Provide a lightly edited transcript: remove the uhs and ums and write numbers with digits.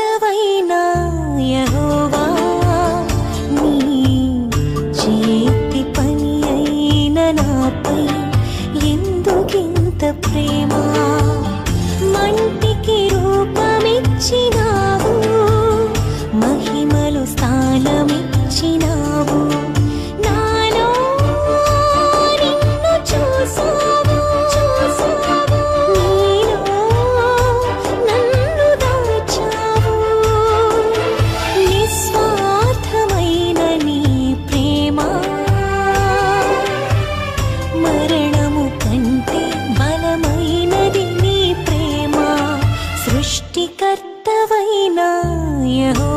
సృష్టికర్తవైన యెహోవా, నీ చేతి పని అయిన నాపై ఎందుకింత ప్రేమ? మంటికి రూపమిచ్చినావు, మహిమలు స్థానమిచ్చినావు. నాలో నిన్ను చూసావు, నీలో నన్ను దాచావు. నిస్వార్థమైన నీ ప్రేమ మరణము కంటే బలమైనది. నీ ప్రేమ సృష్టికర్తవైన యెహోవా.